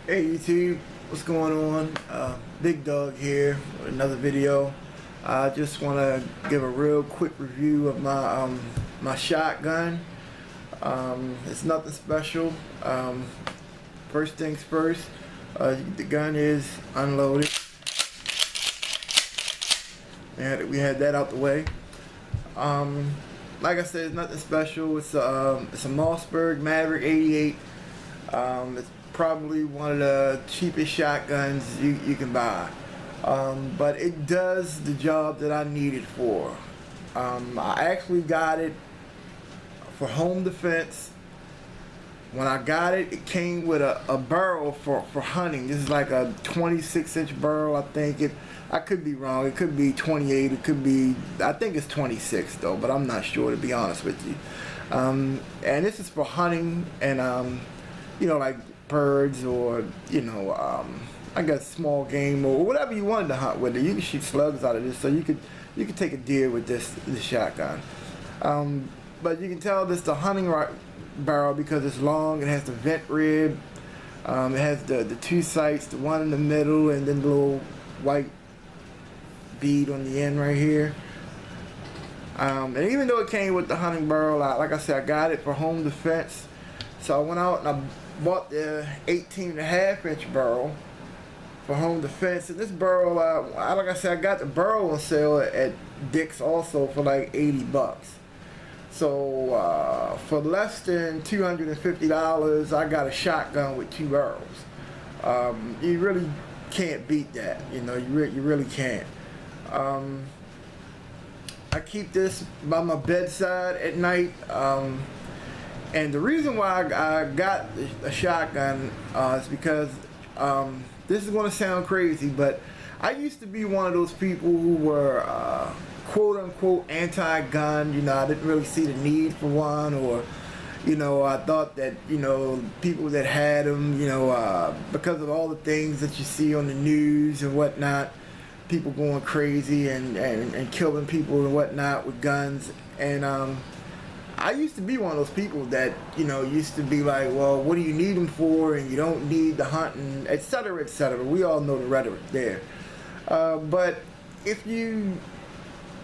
Hey YouTube, what's going on? Big Dog here with another video. I just want to give a real quick review of my shotgun. It's nothing special. First things first, the gun is unloaded. We had that out the way. Like I said, it's nothing special. It's a Mossberg Maverick 88. It's probably one of the cheapest shotguns you can buy, but it does the job that I need it for. I actually got it for home defense. When I got it, it came with a barrel for hunting. This is like a 26-inch barrel, I think. I could be wrong. It could be 28. It could be, I think it's 26 though, but I'm not sure, to be honest with you. And this is for hunting and you know, like birds or, you know, I guess small game or whatever you wanted to hunt with it. You can shoot slugs out of this, so you could take a deer with this shotgun. But you can tell this is the hunting barrel because it's long. It has the vent rib. It has the two sights, the one in the middle, and then the little white bead on the end right here. And even though it came with the hunting barrel, like I said, I got it for home defense. So I went out and I bought the 18.5-inch barrel for home defense. And this barrel, like I said, I got the barrel on sale at Dick's also for like 80 bucks. So for less than $250, I got a shotgun with two barrels. You really can't beat that. You know, you really can't. I keep this by my bedside at night. And the reason why I got a shotgun is because this is going to sound crazy, but I used to be one of those people who were quote-unquote anti-gun. You know, I didn't really see the need for one, or, you know, I thought that, you know, people that had them, you know, because of all the things that you see on the news and whatnot, people going crazy and killing people and whatnot with guns. And I used to be one of those people that, you know, used to be like, well, what do you need them for? And you don't need the hunting, etc., etc. We all know the rhetoric there. But if you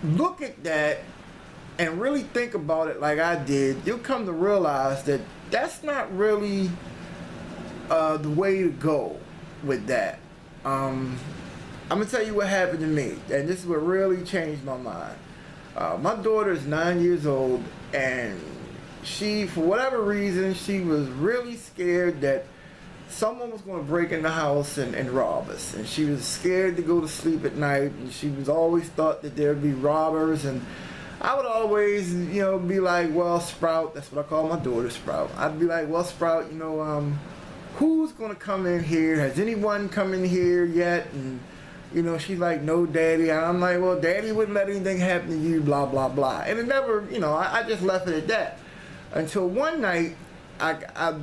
look at that and really think about it like I did, you'll come to realize that that's not really the way to go with that. I'm going to tell you what happened to me, and this is what really changed my mind. My daughter is 9 years old, and she, for whatever reason, she was really scared that someone was going to break in the house and rob us. And she was scared to go to sleep at night, and she was always thought that there would be robbers. And I would always, you know, be like, well, Sprout, that's what I call my daughter, Sprout. I'd be like, well, Sprout, you know, who's going to come in here? Has anyone come in here yet? And you know, she's like, no, Daddy. And I'm like, well, Daddy wouldn't let anything happen to you, blah, blah, blah. And it never, you know, I just left it at that. Until one night, I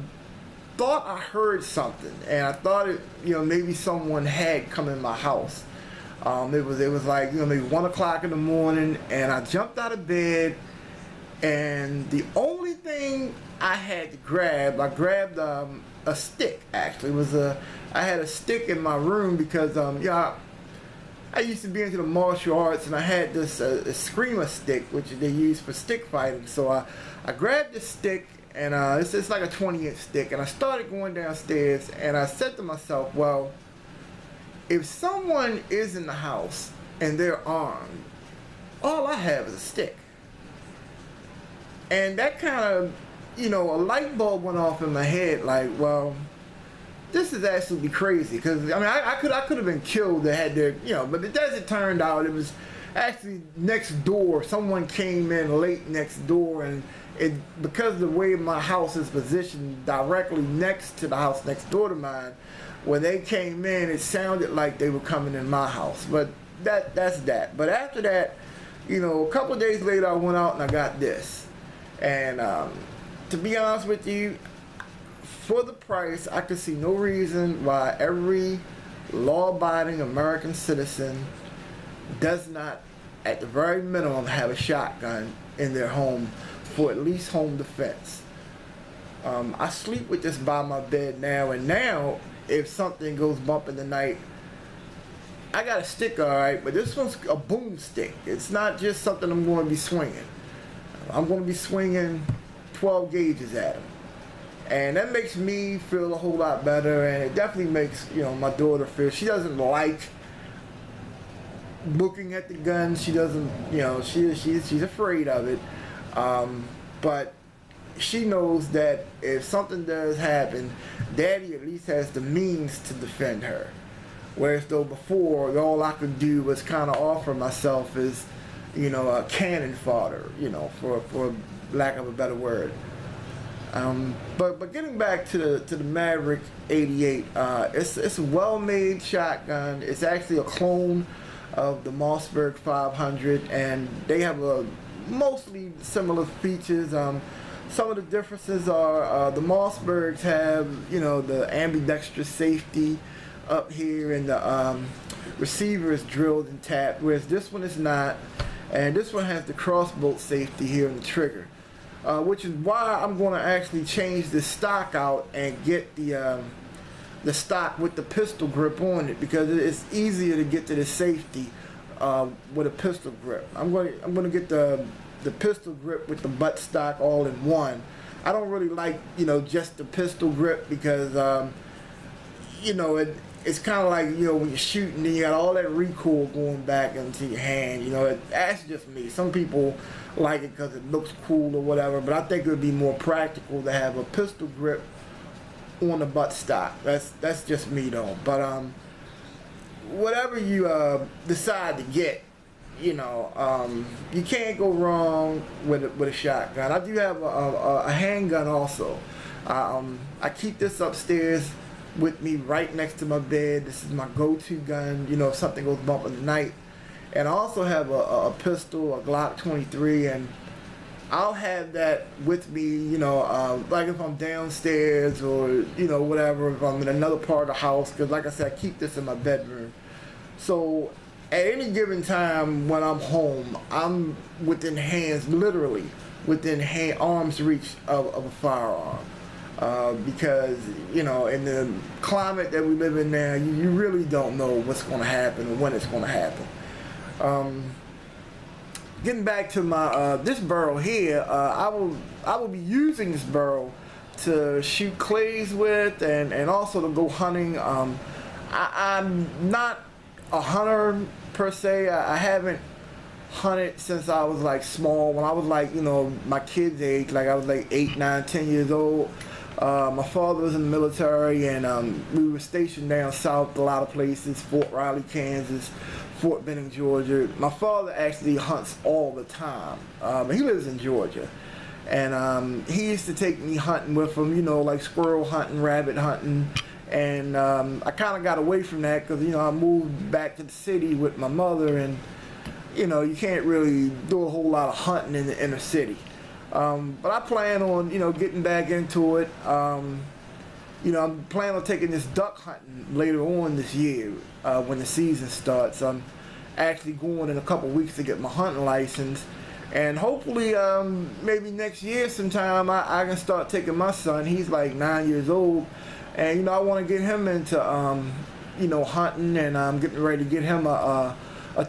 thought I heard something. And I thought it, you know, maybe someone had come in my house. It was like, you know, maybe 1 o'clock in the morning. And I jumped out of bed. And the only thing I had to grab, I grabbed a stick, actually. I had a stick in my room because, yeah, I used to be into the martial arts, and I had this a screamer stick, which they use for stick fighting. So I grabbed the stick, and it's like a 20-inch stick, and I started going downstairs, and I said to myself, well, if someone is in the house and they're armed, all I have is a stick. And that kind of, you know, a light bulb went off in my head, like, well, this is absolutely crazy, because I mean, I could have been killed that had their, you know, but as it turned out, it was actually next door. Someone came in late next door, and because of the way my house is positioned directly next to the house next door to mine, when they came in, it sounded like they were coming in my house. But that's that. But after that, you know, a couple of days later, I went out and I got this, and to be honest with you, for the price, I could see no reason why every law-abiding American citizen does not, at the very minimum, have a shotgun in their home for at least home defense. I sleep with this by my bed now, and now if something goes bump in the night, I got a stick, alright, but this one's a boomstick. It's not just something I'm going to be swinging. I'm going to be swinging 12 gauges at him. And that makes me feel a whole lot better, and it definitely makes, my daughter feel, she doesn't like looking at the gun. She doesn't, she's afraid of it. But she knows that if something does happen, Daddy at least has the means to defend her. Whereas though before, all I could do was kind of offer myself as, a cannon fodder, for lack of a better word. But getting back to the Maverick 88, it's a well-made shotgun. It's actually a clone of the Mossberg 500, and they have mostly similar features. Some of the differences are the Mossbergs have the ambidextrous safety up here, and the receiver is drilled and tapped, whereas this one is not. And this one has the crossbolt safety here in the trigger, which is why I'm going to actually change the stock out and get the stock with the pistol grip on it, because it's easier to get to the safety with a pistol grip. I'm going to get the pistol grip with the butt stock all in one. I don't really like just the pistol grip, because it's kind of like, when you're shooting, then you got all that recoil going back into your hand. That's just me. Some people like it because it looks cool or whatever, but I think it would be more practical to have a pistol grip on the butt stock. That's just me though. But whatever you decide to get, you can't go wrong with a shotgun. I do have a handgun also. I keep this upstairs with me right next to my bed. This is my go-to gun, if something goes bump in the night. And I also have a pistol, a Glock 23, and I'll have that with me, like if I'm downstairs or, whatever, if I'm in another part of the house, because like I said, I keep this in my bedroom. So at any given time when I'm home, I'm within hands, literally within arm's reach of a firearm. Because, in the climate that we live in now, you really don't know what's going to happen or when it's going to happen. Getting back to my this barrel here, I will be using this barrel to shoot clays with, and also to go hunting. I'm not a hunter per se. I haven't hunted since I was like small. When I was like, my kid's age, like I was like 8, 9, 10 years old. My father was in the military, and we were stationed down south a lot of places, Fort Riley, Kansas, Fort Benning, Georgia. My father actually hunts all the time. He lives in Georgia. And he used to take me hunting with him, like squirrel hunting, rabbit hunting. And I kind of got away from that because, I moved back to the city with my mother, and, you can't really do a whole lot of hunting in the inner city. But I plan on, getting back into it. I'm planning on taking this duck hunting later on this year when the season starts. I'm actually going in a couple weeks to get my hunting license. And hopefully, maybe next year sometime, I can start taking my son. He's like 9 years old. And, I want to get him into, hunting. And I'm getting ready to get him a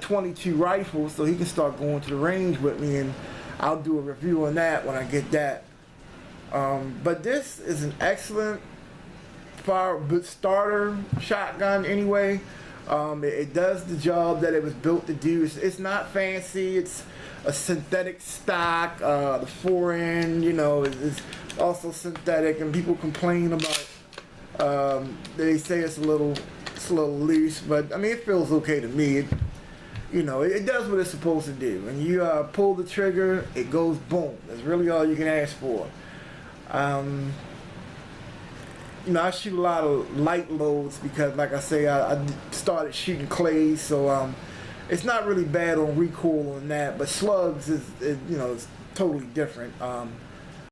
22 rifle so he can start going to the range with me. And I'll do a review on that when I get that. But this is an excellent starter shotgun anyway. It does the job that it was built to do. It's not fancy. It's a synthetic stock. The fore-end, is also synthetic, and people complain about. They say it's a little loose, but I mean it feels okay to me. It does what it's supposed to do. When you pull the trigger, it goes boom. That's really all you can ask for. I shoot a lot of light loads because, like I say, I started shooting clays, so it's not really bad on recoil on that. But slugs is totally different.